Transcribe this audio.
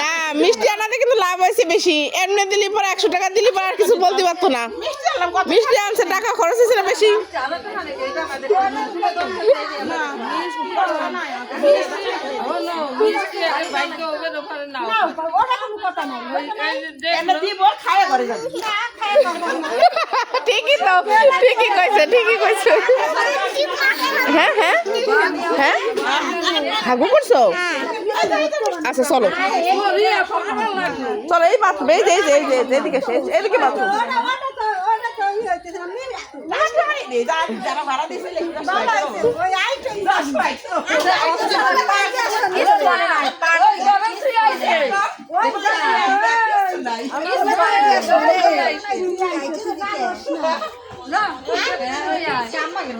না মিষ্টি আনাতে কিন্তু লাভ হয়েছে বেশি। এমনি দিলি পরে 100 টাকা দিলি পরে আর কিছু বলতে পারতো না। মিষ্টি আনছে টাকা খরচ হয়েছে না বেশি। ঠিকই তো, ঠিকই কইছে, ঠিকই কইছে। হ্যাঁ হ্যাঁ হ্যাঁ হাগু করছো? আচ্ছা চলো চলো, এই বাথরুম, এই যে এদিকে এদিকে বাথরুম। যারা ভাড়া দিয়েছে